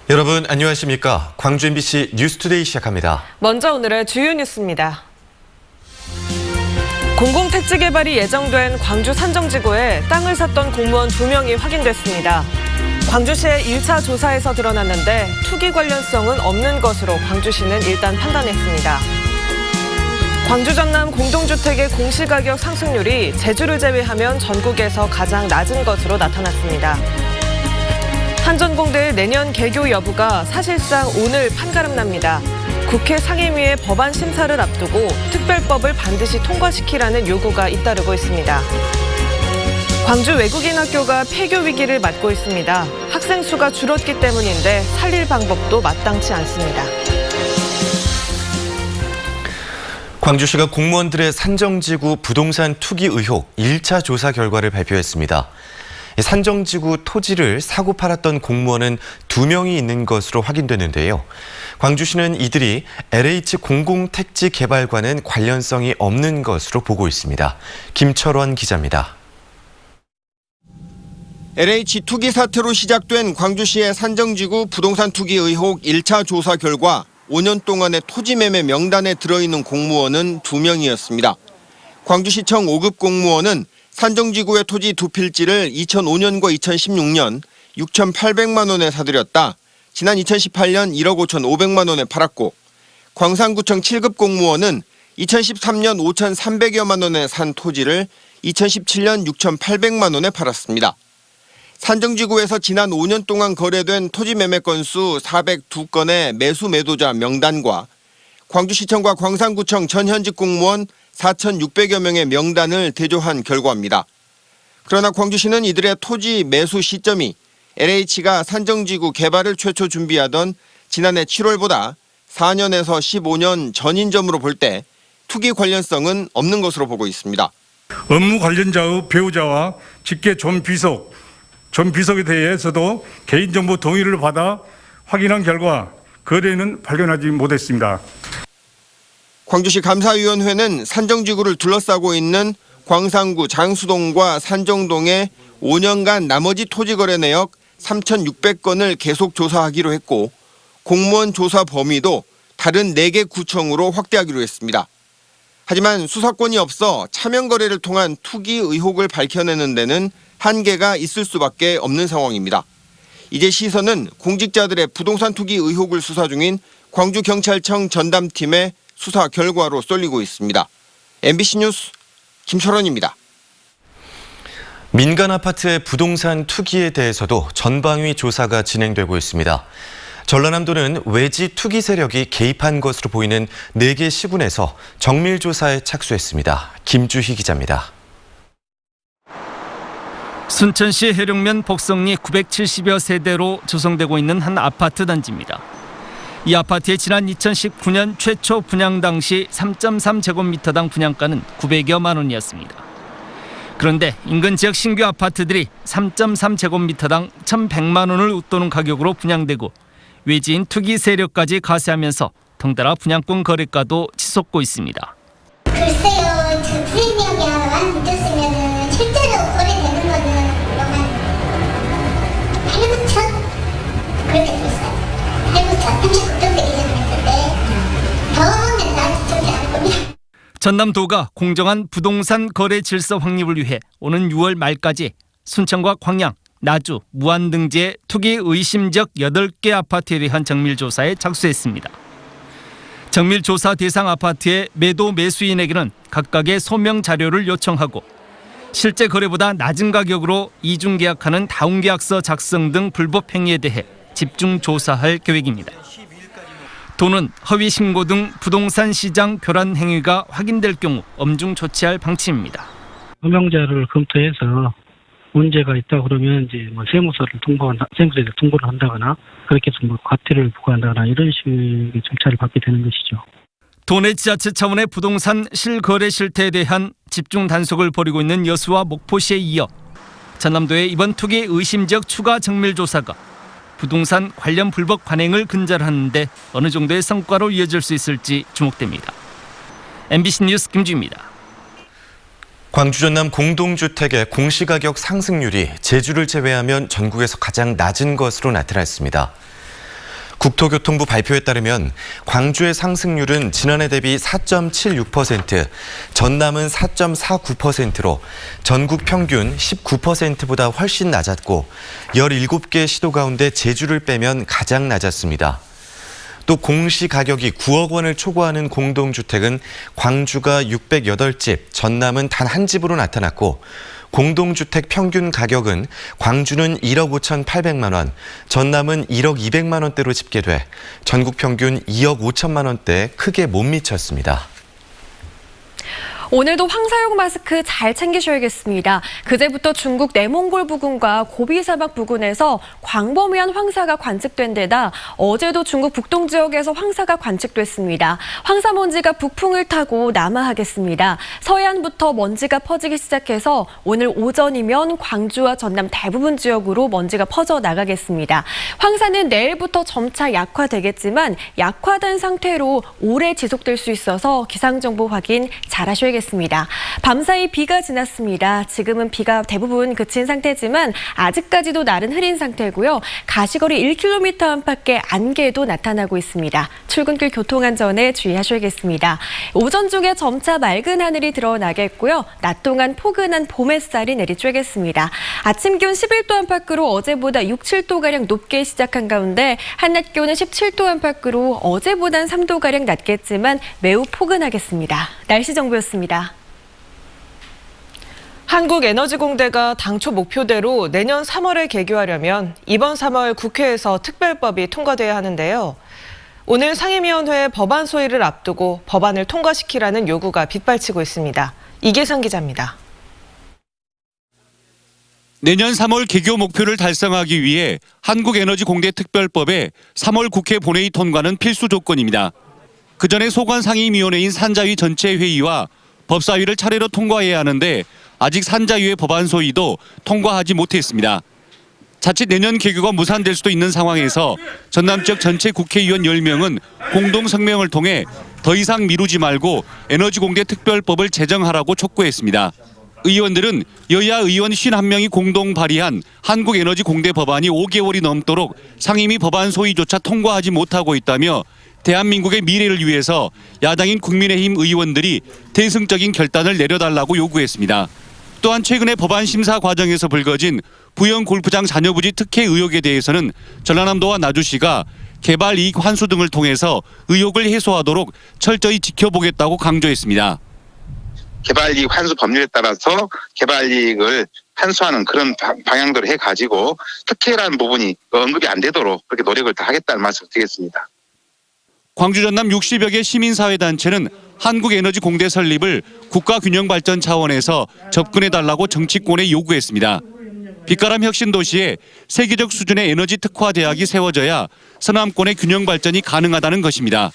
여러분 안녕하십니까? 광주 MBC 뉴스투데이 시작합니다. 먼저 오늘의 주요 뉴스입니다. 공공택지 개발이 예정된 광주 산정지구에 땅을 샀던 공무원 2명이 확인됐습니다. 광주시의 1차 조사에서 드러났는데 투기 관련성은 없는 것으로 광주시는 일단 판단했습니다. 광주 전남 공동주택의 공시가격 상승률이 제주를 제외하면 전국에서 가장 낮은 것으로 나타났습니다. 한전공대의 내년 개교 여부가 사실상 오늘 판가름납니다. 국회 상임위의 법안 심사를 앞두고 특별법을 반드시 통과시키라는 요구가 잇따르고 있습니다. 광주 외국인 학교가 폐교 위기를 맞고 있습니다. 학생 수가 줄었기 때문인데 살릴 방법도 마땅치 않습니다. 광주시가 공무원들의 산정지구 부동산 투기 의혹 1차 조사 결과를 발표했습니다. 산정지구 토지를 사고 팔았던 공무원은 2명이 있는 것으로 확인되는데요. 광주시는 이들이 LH 공공택지개발과는 관련성이 없는 것으로 보고 있습니다. 김철원 기자입니다. LH 투기 사태로 시작된 광주시의 산정지구 부동산 투기 의혹 1차 조사 결과 5년 동안의 토지 매매 명단에 들어있는 공무원은 2명이었습니다. 광주시청 5급 공무원은 산정지구의 토지 2필지를 2005년과 2016년 6,800만 원에 사들였다. 지난 2018년 1억 5,500만 원에 팔았고, 광산구청 7급 공무원은 2013년 5,300여만 원에 산 토지를 2017년 6,800만 원에 팔았습니다. 산정지구에서 지난 5년 동안 거래된 토지 매매 건수 402건의 매수 매도자 명단과 광주시청과 광산구청 전 현직 공무원 4,600여 명의 명단을 대조한 결과입니다. 그러나 광주시는 이들의 토지 매수 시점이 LH가 산정지구 개발을 최초 준비하던 지난해 7월보다 4년에서 15년 전인 점으로 볼 때 투기 관련성은 없는 것으로 보고 있습니다. 업무 관련자의 배우자와 직계 전 비석에 대해서도 개인정보 동의를 받아 확인한 결과 거래는 발견하지 못했습니다. 광주시 감사위원회는 산정지구를 둘러싸고 있는 광산구 장수동과 산정동의 5년간 나머지 토지 거래 내역 3,600건을 계속 조사하기로 했고, 공무원 조사 범위도 다른 4개 구청으로 확대하기로 했습니다. 하지만 수사권이 없어 차명 거래를 통한 투기 의혹을 밝혀내는 데는 한계가 있을 수밖에 없는 상황입니다. 이제 시선은 공직자들의 부동산 투기 의혹을 수사 중인 광주경찰청 전담팀의 수사 결과로 쏠리고 있습니다. MBC 뉴스 김철원입니다. 민간 아파트의 부동산 투기에 대해서도 전방위 조사가 진행되고 있습니다. 전라남도는 외지 투기 세력이 개입한 것으로 보이는 4개 시군에서 정밀 조사에 착수했습니다. 김주희 기자입니다. 순천시 해룡면 복성리 970여 세대로 조성되고 있는 한 아파트 단지입니다. 이 아파트의 지난 2019년 최초 분양 당시 3.3제곱미터당 분양가는 900여만 원이었습니다. 그런데 인근 지역 신규 아파트들이 3.3제곱미터당 1,100만 원을 웃도는 가격으로 분양되고 외지인 투기 세력까지 가세하면서 덩달아 분양권 거래가도 치솟고 있습니다. 글쎄요, 그 프리미엄이 안 붙었으면 실제로 거래되는 거는 그동안 8,000? 그렇게 됐어요. 8,000, 39점 되기 전에 더 맨날 저기 안 겁니다. 전남도가 공정한 부동산 거래 질서 확립을 위해 오는 6월 말까지 순천과 광양, 나주, 무안 등지의 투기 의심적 8개 아파트에 대한 정밀조사에 착수했습니다. 정밀조사 대상 아파트의 매도 매수인에게는 각각의 소명 자료를 요청하고 실제 거래보다 낮은 가격으로 이중계약하는 다운계약서 작성 등 불법 행위에 대해 집중 조사할 계획입니다. 도는 허위 신고 등 부동산 시장 교란 행위가 확인될 경우 엄중 조치할 방침입니다. 소명자를 검토해서 문제가 있다 그러면 이제 세무서를 세무서에 통보를 한다거나 그렇게 해서 과태료를 부과한다거나 이런 식의 절차를 받게 되는 것이죠. 도내 지자체 차원의 부동산 실거래 실태에 대한 집중 단속을 벌이고 있는 여수와 목포시에 이어 전남도의 이번 투기 의심적 추가 정밀조사가 부동산 관련 불법 관행을 근절하는데 어느 정도의 성과로 이어질 수 있을지 주목됩니다. MBC 뉴스 김주희입니다. 광주 전남 공동주택의 공시가격 상승률이 제주를 제외하면 전국에서 가장 낮은 것으로 나타났습니다. 국토교통부 발표에 따르면 광주의 상승률은 지난해 대비 4.76%, 전남은 4.49%로 전국 평균 19%보다 훨씬 낮았고 17개 시도 가운데 제주를 빼면 가장 낮았습니다. 또 공시 가격이 9억 원을 초과하는 공동주택은 광주가 608집, 전남은 단 한 집으로 나타났고 공동주택 평균 가격은 광주는 1억 5,800만 원, 전남은 1억 200만 원대로 집계돼 전국 평균 2억 5천만 원대에 크게 못 미쳤습니다. 오늘도 황사용 마스크 잘 챙기셔야겠습니다. 그제부터 중국 내몽골 부근과 고비 사막 부근에서 광범위한 황사가 관측된 데다 어제도 중국 북동 지역에서 황사가 관측됐습니다. 황사 먼지가 북풍을 타고 남하하겠습니다. 서해안부터 먼지가 퍼지기 시작해서 오늘 오전이면 광주와 전남 대부분 지역으로 먼지가 퍼져 나가겠습니다. 황사는 내일부터 점차 약화되겠지만 약화된 상태로 오래 지속될 수 있어서 기상정보 확인 잘 하셔야겠습니다. 밤사이 비가 지났습니다. 지금은 비가 대부분 그친 상태지만 아직까지도 날은 흐린 상태고요. 가시거리 1km 안팎의 안개도 나타나고 있습니다. 출근길 교통안전에 주의하셔야겠습니다. 오전 중에 점차 맑은 하늘이 드러나겠고요. 낮 동안 포근한 봄 햇살이 내리쬐겠습니다. 아침 기온 11도 안팎으로 어제보다 6, 7도가량 높게 시작한 가운데 한낮 기온은 17도 안팎으로 어제보단 3도가량 낮겠지만 매우 포근하겠습니다. 날씨 정보였습니다. 한국에너지공대가 당초 목표대로 내년 3월에 개교하려면 이번 3월 국회에서 특별법이 통과돼야 하는데요. 오늘 상임위원회 법안 소위를 앞두고 법안을 통과시키라는 요구가 빗발치고 있습니다. 이계상 기자입니다. 내년 3월 개교 목표를 달성하기 위해 한국에너지공대 특별법에 3월 국회 본회의 통과는 필수 조건입니다. 그 전에 소관상임위원회인 산자위 전체 회의와 법사위를 차례로 통과해야 하는데 아직 산자위의 법안 소위도 통과하지 못했습니다. 자칫 내년 개교가 무산될 수도 있는 상황에서 전남 지역 전체 국회의원 10명은 공동 성명을 통해 더 이상 미루지 말고 에너지공대 특별법을 제정하라고 촉구했습니다. 의원들은 여야 의원 51명이 공동 발의한 한국에너지공대 법안이 5개월이 넘도록 상임위 법안 소위조차 통과하지 못하고 있다며 대한민국의 미래를 위해서 야당인 국민의힘 의원들이 대승적인 결단을 내려달라고 요구했습니다. 또한 최근에 법안 심사 과정에서 불거진 부영 골프장 잔여부지 특혜 의혹에 대해서는 전라남도와 나주시가 개발 이익 환수 등을 통해서 의혹을 해소하도록 철저히 지켜보겠다고 강조했습니다. 개발 이익 환수 법률에 따라서 개발 이익을 환수하는 그런 방향대로 해가지고 특혜라는 부분이 언급이 안 되도록 그렇게 노력을 다 하겠다는 말씀을 드리겠습니다. 광주 전남 60여 개 시민사회단체는 한국에너지공대 설립을 국가균형발전 차원에서 접근해달라고 정치권에 요구했습니다. 빛가람 혁신도시에 세계적 수준의 에너지 특화 대학이 세워져야 서남권의 균형발전이 가능하다는 것입니다.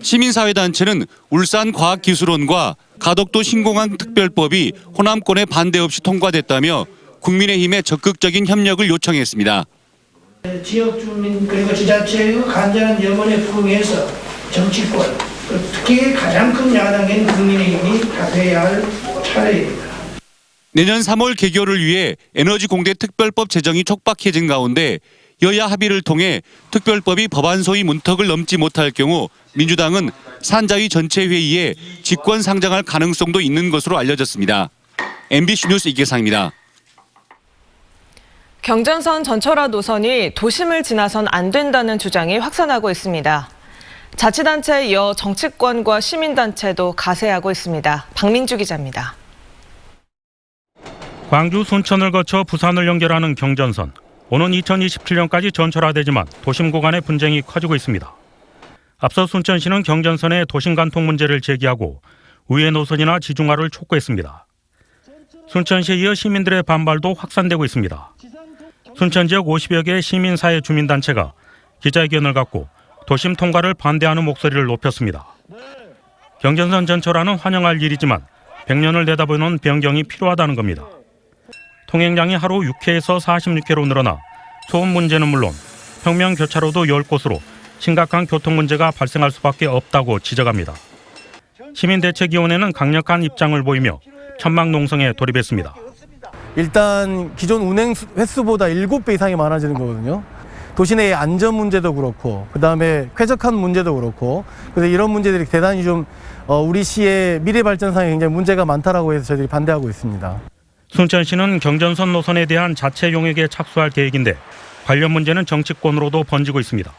시민사회단체는 울산과학기술원과 가덕도 신공항 특별법이 호남권의 반대 없이 통과됐다며 국민의힘에 적극적인 협력을 요청했습니다. 지역 주민 그리고 지자체의 간절한 염원에 부응해서 정치권, 특히 가장 큰 야당인 국민의힘이 답해야 할 차례입니다. 내년 3월 개교를 위해 에너지공대 특별법 제정이 촉박해진 가운데 여야 합의를 통해 특별법이 법안 소위 문턱을 넘지 못할 경우 민주당은 산자위 전체 회의에 직권 상정할 가능성도 있는 것으로 알려졌습니다. MBC 뉴스 이계상입니다. 경전선 전철화 노선이 도심을 지나선 안 된다는 주장이 확산하고 있습니다. 자치단체에 이어 정치권과 시민단체도 가세하고 있습니다. 박민주 기자입니다. 광주 순천을 거쳐 부산을 연결하는 경전선. 오는 2027년까지 전철화되지만 도심 구간의 분쟁이 커지고 있습니다. 앞서 순천시는 경전선의 도심 간통 문제를 제기하고 우회 노선이나 지중화를 촉구했습니다. 순천시에 이어 시민들의 반발도 확산되고 있습니다. 순천 지역 50여 개 시민사회 주민단체가 기자회견을 갖고 도심 통과를 반대하는 목소리를 높였습니다. 경전선 전철화는 환영할 일이지만 100년을 내다보는 변경이 필요하다는 겁니다. 통행량이 하루 6회에서 46회로 늘어나 소음 문제는 물론 평면 교차로도 10곳으로 심각한 교통 문제가 발생할 수밖에 없다고 지적합니다. 시민대책위원회는 강력한 입장을 보이며 천막 농성에 돌입했습니다. 일단 기존 운행 횟수보다 7배 이상이 많아지는 거거든요. 도시 내의 안전 문제도 그렇고 그다음에 쾌적한 문제도 그렇고 그래서 이런 문제들이 대단히 좀 우리 시의 미래 발전상에 굉장히 문제가 많다라고 해서 저희들이 반대하고 있습니다. 순천시는 경전선 노선에 대한 자체 용역에 착수할 계획인데 관련 문제는 정치권으로도 번지고 있습니다.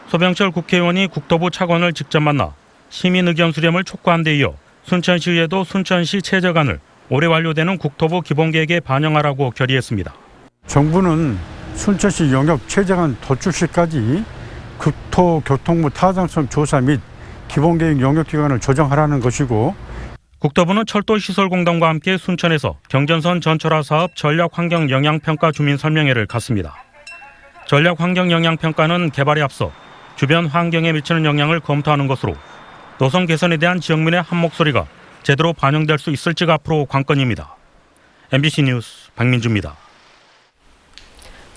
소병철 국회의원이 국토부 차관을 직접 만나 시민 의견 수렴을 촉구한 데 이어 순천시의회도 순천시 최저간을 올해 완료되는 국토부 기본계획에 반영하라고 결의했습니다. 정부는 순천시 영역 최저간 도출 시까지 국토교통부 타당성 조사 및 기본계획 영역 기간을 조정하라는 것이고 국토부는 철도시설공단과 함께 순천에서 경전선 전철화 사업 전략환경영향평가 주민설명회를 갖습니다. 전략환경영향평가는 개발에 앞서 주변 환경에 미치는 영향을 검토하는 것으로 노선 개선에 대한 지역민의 한 목소리가 제대로 반영될 수 있을지가 앞으로 관건입니다. MBC 뉴스 박민주입니다.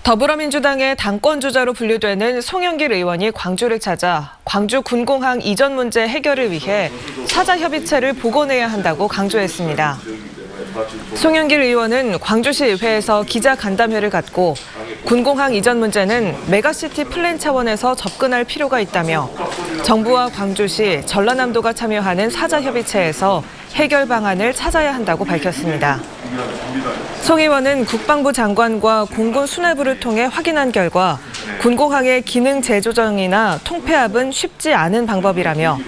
더불어민주당의 당권주자로 분류되는 송영길 의원이 광주를 찾아 광주 군공항 이전 문제 해결을 위해 사자협의체를 복원해야 한다고 강조했습니다. 송영길 의원은 광주시 의회에서 기자간담회를 갖고 군공항 이전 문제는 메가시티 플랜 차원에서 접근할 필요가 있다며 정부와 광주시, 전라남도가 참여하는 사자협의체에서 해결 방안을 찾아야 한다고 밝혔습니다. 송 의원은 국방부 장관과 공군 수뇌부를 통해 확인한 결과 군공항의 기능 재조정이나 통폐합은 쉽지 않은 방법이라며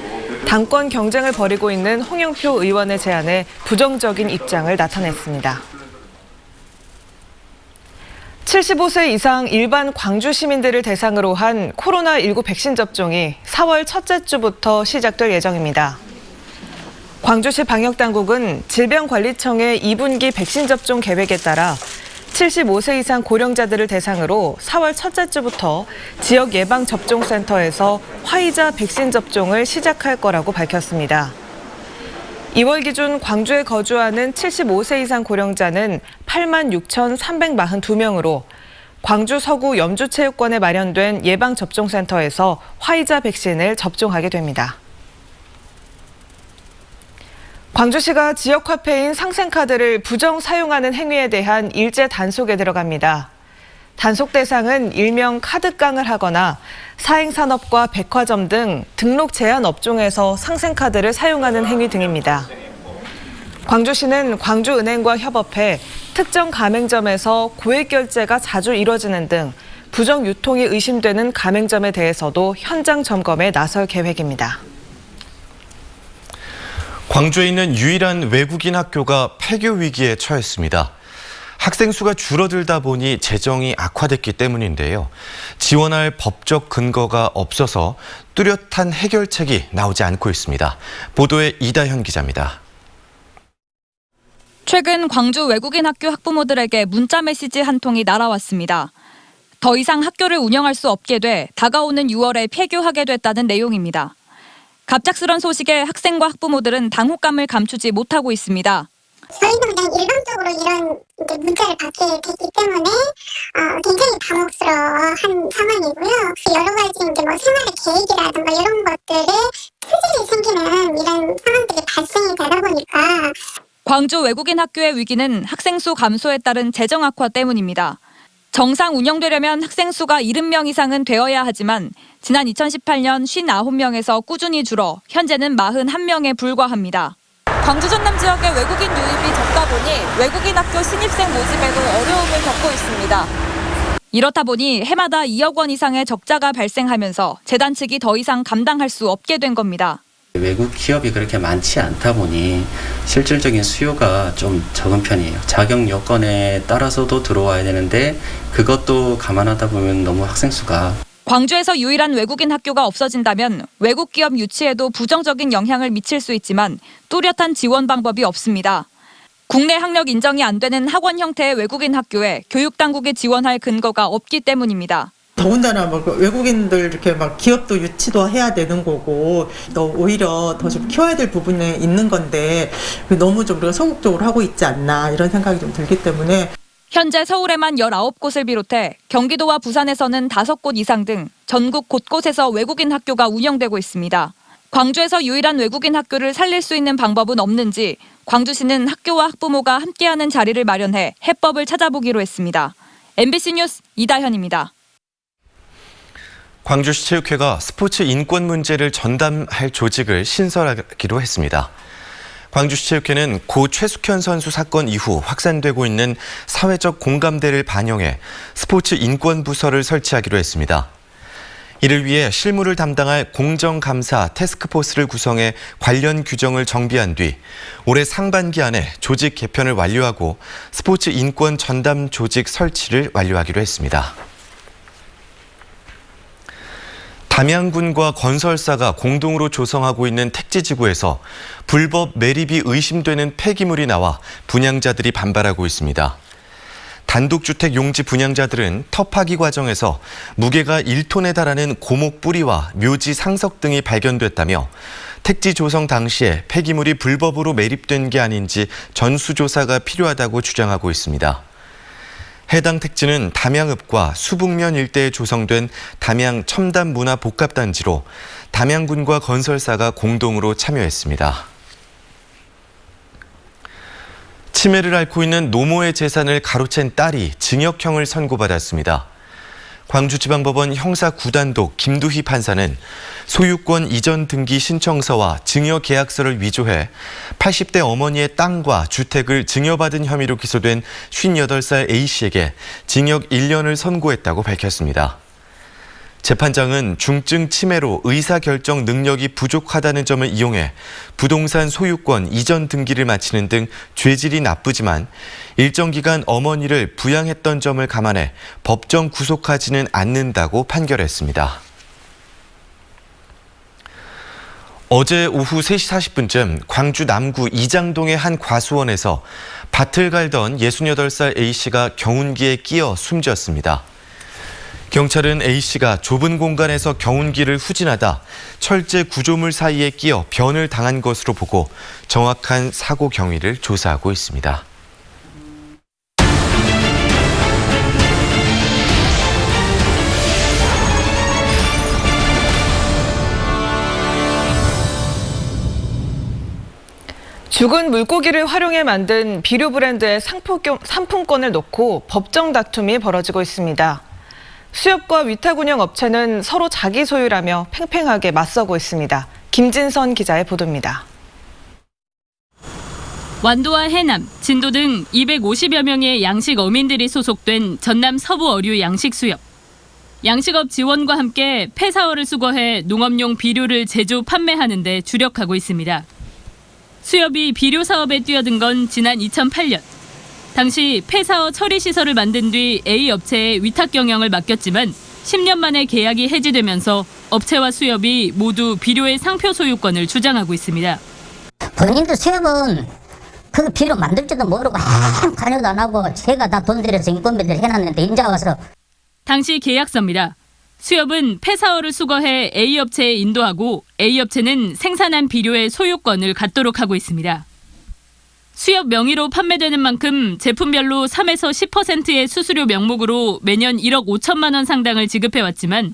당권 경쟁을 벌이고 있는 홍영표 의원의 제안에 부정적인 입장을 나타냈습니다. 75세 이상 일반 광주 시민들을 대상으로 한 코로나19 백신 접종이 4월 첫째 주부터 시작될 예정입니다. 광주시 방역당국은 질병관리청의 2분기 백신 접종 계획에 따라 75세 이상 고령자들을 대상으로 4월 첫째 주부터 지역 예방접종센터에서 화이자 백신 접종을 시작할 거라고 밝혔습니다. 2월 기준 광주에 거주하는 75세 이상 고령자는 86,342명으로 광주 서구 염주체육관에 마련된 예방접종센터에서 화이자 백신을 접종하게 됩니다. 광주시가 지역화폐인 상생카드를 부정 사용하는 행위에 대한 일제 단속에 들어갑니다. 단속 대상은 일명 카드깡을 하거나 사행산업과 백화점 등 등록 제한 업종에서 상생카드를 사용하는 행위 등입니다. 광주시는 광주은행과 협업해 특정 가맹점에서 고액 결제가 자주 이뤄지는 등 부정 유통이 의심되는 가맹점에 대해서도 현장 점검에 나설 계획입니다. 광주에 있는 유일한 외국인 학교가 폐교 위기에 처했습니다. 학생 수가 줄어들다 보니 재정이 악화됐기 때문인데요. 지원할 법적 근거가 없어서 뚜렷한 해결책이 나오지 않고 있습니다. 보도에 이다현 기자입니다. 최근 광주 외국인 학교 학부모들에게 문자 메시지 한 통이 날아왔습니다. 더 이상 학교를 운영할 수 없게 돼 다가오는 6월에 폐교하게 됐다는 내용입니다. 갑작스런 소식에 학생과 학부모들은 당혹감을 감추지 못하고 있습니다. 저희도 그냥 일방적으로 이런 문자를 받게 됐기 때문에 굉장히 당혹스러워한 상황이고요. 여러 가지 뭐 생활의 계획이라든가 이런 것들에 트집이 생기는 이런 상황들이 발생이 되다 보니까 광주 외국인 학교의 위기는 학생 수 감소에 따른 재정 악화 때문입니다. 정상 운영되려면 학생 수가 70명 이상은 되어야 하지만 지난 2018년 59명에서 꾸준히 줄어 현재는 41명에 불과합니다. 광주 전남 지역의 외국인 유입이 적다 보니 외국인 학교 신입생 모집에도 어려움을 겪고 있습니다. 이렇다 보니 해마다 2억 원 이상의 적자가 발생하면서 재단 측이 더 이상 감당할 수 없게 된 겁니다. 외국 기업이 그렇게 많지 않다 보니 실질적인 수요가 좀 적은 편이에요. 자격 요건에 따라서도 들어와야 되는데 그것도 감안하다 보면 너무 학생 수가. 광주에서 유일한 외국인 학교가 없어진다면 외국 기업 유치에도 부정적인 영향을 미칠 수 있지만 뚜렷한 지원 방법이 없습니다. 국내 학력 인정이 안 되는 학원 형태의 외국인 학교에 교육당국이 지원할 근거가 없기 때문입니다. 더군다나 외국인들 이렇게 기업도 유치도 해야 되는 거고 또 오히려 더 좀 키워야 될 부분에 있는 건데 너무 좀 우리가 소극적으로 하고 있지 않나 이런 생각이 좀 들기 때문에 현재 서울에만 19곳을 비롯해 경기도와 부산에서는 5곳 이상 등 전국 곳곳에서 외국인 학교가 운영되고 있습니다. 광주에서 유일한 외국인 학교를 살릴 수 있는 방법은 없는지 광주시는 학교와 학부모가 함께하는 자리를 마련해 해법을 찾아보기로 했습니다. MBC 뉴스 이다현입니다. 광주시 체육회가 스포츠 인권 문제를 전담할 조직을 신설하기로 했습니다. 광주시 체육회는 고 최숙현 선수 사건 이후 확산되고 있는 사회적 공감대를 반영해 스포츠 인권 부서를 설치하기로 했습니다. 이를 위해 실무를 담당할 공정감사 태스크포스를 구성해 관련 규정을 정비한 뒤 올해 상반기 안에 조직 개편을 완료하고 스포츠 인권 전담 조직 설치를 완료하기로 했습니다. 담양군과 건설사가 공동으로 조성하고 있는 택지지구에서 불법 매립이 의심되는 폐기물이 나와 분양자들이 반발하고 있습니다. 단독주택 용지 분양자들은 터파기 과정에서 무게가 1톤에 달하는 고목 뿌리와 묘지 상석 등이 발견됐다며 택지 조성 당시에 폐기물이 불법으로 매립된 게 아닌지 전수조사가 필요하다고 주장하고 있습니다. 해당 택지는 담양읍과 수북면 일대에 조성된 담양 첨단문화복합단지로 담양군과 건설사가 공동으로 참여했습니다. 치매를 앓고 있는 노모의 재산을 가로챈 딸이 징역형을 선고받았습니다. 광주지방법원 형사 9단독 김두희 판사는 소유권 이전 등기 신청서와 증여계약서를 위조해 80대 어머니의 땅과 주택을 증여받은 혐의로 기소된 58살 A씨에게 징역 1년을 선고했다고 밝혔습니다. 재판장은 중증 치매로 의사결정 능력이 부족하다는 점을 이용해 부동산 소유권 이전 등기를 마치는 등 죄질이 나쁘지만 일정 기간 어머니를 부양했던 점을 감안해 법정 구속하지는 않는다고 판결했습니다. 어제 오후 3시 40분쯤 광주 남구 이장동의 한 과수원에서 밭을 갈던 68살 A씨가 경운기에 끼어 숨졌습니다. 경찰은 A씨가 좁은 공간에서 경운기를 후진하다 철제 구조물 사이에 끼어 변을 당한 것으로 보고 정확한 사고 경위를 조사하고 있습니다. 죽은 물고기를 활용해 만든 비료 브랜드의 상품권을 놓고 법정 다툼이 벌어지고 있습니다. 수협과 위탁 운영 업체는 서로 자기 소유라며 팽팽하게 맞서고 있습니다. 김진선 기자의 보도입니다. 완도와 해남, 진도 등 250여 명의 양식 어민들이 소속된 전남 서부 어류 양식수협. 양식업 지원과 함께 폐사어를 수거해 농업용 비료를 제조, 판매하는 데 주력하고 있습니다. 수협이 비료 사업에 뛰어든 건 지난 2008년. 당시 폐사어 처리 시설을 만든 뒤 A 업체에 위탁 경영을 맡겼지만 10년 만에 계약이 해지되면서 업체와 수협이 모두 비료의 상표 소유권을 주장하고 있습니다. 본인도 수협은 그 비료 만들지도 모르고 관여도 안 하고 제가 다 돈 들여서 인건비를 해놨는데 인자 와서. 당시 계약서입니다. 수협은 폐사어를 수거해 A 업체에 인도하고 A 업체는 생산한 비료의 소유권을 갖도록 하고 있습니다. 수협 명의로 판매되는 만큼 제품별로 3에서 10%의 수수료 명목으로 매년 1억 5천만 원 상당을 지급해왔지만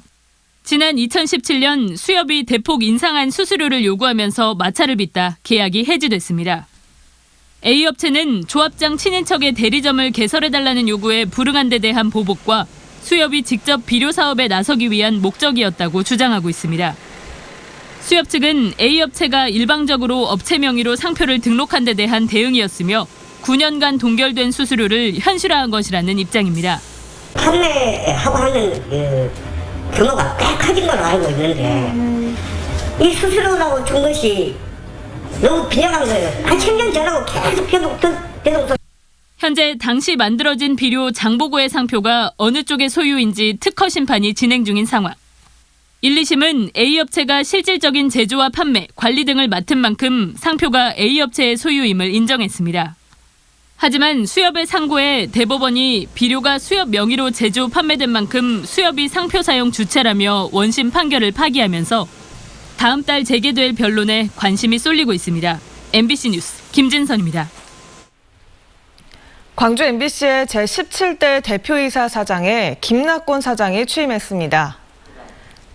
지난 2017년 수협이 대폭 인상한 수수료를 요구하면서 마찰을 빚다 계약이 해지됐습니다. A 업체는 조합장 친인척의 대리점을 개설해달라는 요구에 불응한 데 대한 보복과 수협이 직접 비료 사업에 나서기 위한 목적이었다고 주장하고 있습니다. 수협 측은 A 업체가 일방적으로 업체 명의로 상표를 등록한 데 대한 대응이었으며 9년간 동결된 수수료를 현실화한 것이라는 입장입니다. 판매하고 하는 규모가 꽤 커진 걸로 알고 있는데 이 수수료라고 준 것이 너무 빈약한 거예요. 한 10년 전하고 계속 현재 당시 만들어진 비료 장보고의 상표가 어느 쪽의 소유인지 특허 심판이 진행 중인 상황. 1, 2심은 A 업체가 실질적인 제조와 판매, 관리 등을 맡은 만큼 상표가 A 업체의 소유임을 인정했습니다. 하지만 수협의 상고에 대법원이 비료가 수협 명의로 제조, 판매된 만큼 수협이 상표 사용 주체라며 원심 판결을 파기하면서 다음 달 재개될 변론에 관심이 쏠리고 있습니다. MBC 뉴스 김진선입니다. 광주 MBC의 제17대 대표이사 사장에 김낙곤 사장이 취임했습니다.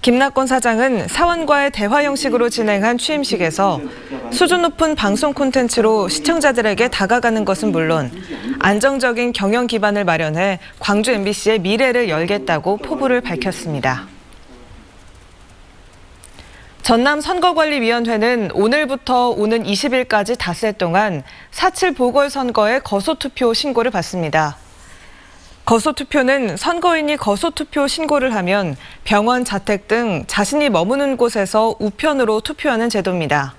김낙곤 사장은 사원과의 대화 형식으로 진행한 취임식에서 수준 높은 방송 콘텐츠로 시청자들에게 다가가는 것은 물론 안정적인 경영 기반을 마련해 광주 MBC의 미래를 열겠다고 포부를 밝혔습니다. 전남 선거관리위원회는 오늘부터 오는 20일까지 닷새 동안 4.7 보궐선거의 거소투표 신고를 받습니다. 거소투표는 선거인이 거소투표 신고를 하면 병원, 자택 등 자신이 머무는 곳에서 우편으로 투표하는 제도입니다.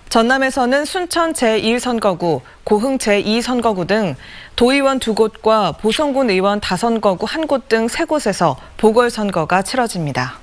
전남에서는 순천 제1선거구, 고흥 제2선거구 등 도의원 2곳과 보성군 의원 5선거구 1곳 등 3곳에서 보궐선거가 치러집니다.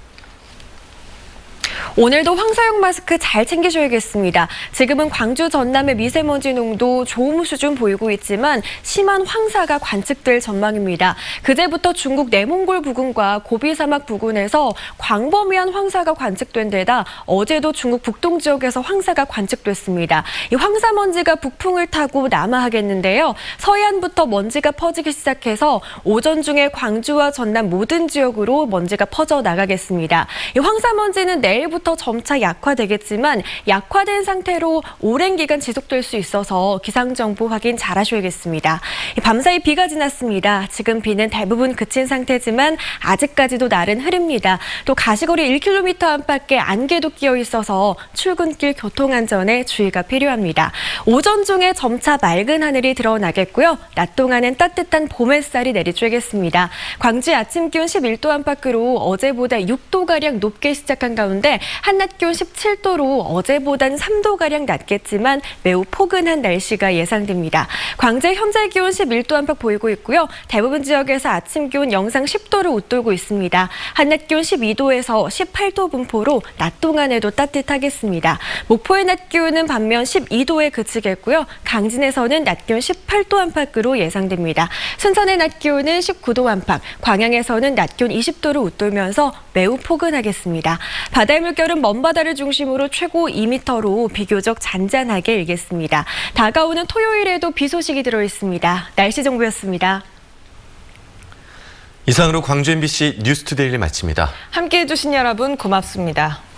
오늘도 황사용 마스크 잘 챙기셔야겠습니다. 지금은 광주 전남의 미세먼지 농도 좋음 수준 보이고 있지만 심한 황사가 관측될 전망입니다. 그제부터 중국 내몽골 부근과 고비 사막 부근에서 광범위한 황사가 관측된 데다 어제도 중국 북동 지역에서 황사가 관측됐습니다. 이 황사먼지가 북풍을 타고 남하하겠는데요. 서해안부터 먼지가 퍼지기 시작해서 오전 중에 광주와 전남 모든 지역으로 먼지가 퍼져 나가겠습니다. 이 황사먼지는 내일부터 점차 약화되겠지만 약화된 상태로 오랜 기간 지속될 수 있어서 기상정보 확인 잘 하셔야겠습니다. 밤사이 비가 지났습니다. 지금 비는 대부분 그친 상태지만 아직까지도 날은 흐립니다. 또 가시거리 1km 안팎에 안개도 끼어 있어서 출근길 교통안전에 주의가 필요합니다. 오전 중에 점차 맑은 하늘이 드러나겠고요. 낮 동안은 따뜻한 봄 햇살이 내리쬐겠습니다. 광주의 아침 기온 11도 안팎으로 어제보다 6도가량 높게 시작한 가운데 한낮 기온 17도로 어제보단 3도가량 낮겠지만 매우 포근한 날씨가 예상됩니다. 광주의 현재 기온 11도 안팎 보이고 있고요. 대부분 지역에서 아침 기온 영상 10도를 웃돌고 있습니다. 한낮 기온 12도에서 18도 분포로 낮 동안에도 따뜻하겠습니다. 목포의 낮 기온은 반면 12도에 그치겠고요. 강진에서는 낮 기온 18도 안팎으로 예상됩니다. 순천의 낮 기온은 19도 안팎, 광양에서는 낮 기온 20도를 웃돌면서 매우 포근하겠습니다. 바다의 물결은 먼바다를 중심으로 최고 2m로 비교적 잔잔하게 일겠습니다. 다가오는 토요일에도 비 소식이 들어있습니다. 날씨 정보였습니다. 이상으로 광주 MBC 뉴스투데이를 마칩니다. 함께해 주신 여러분 고맙습니다.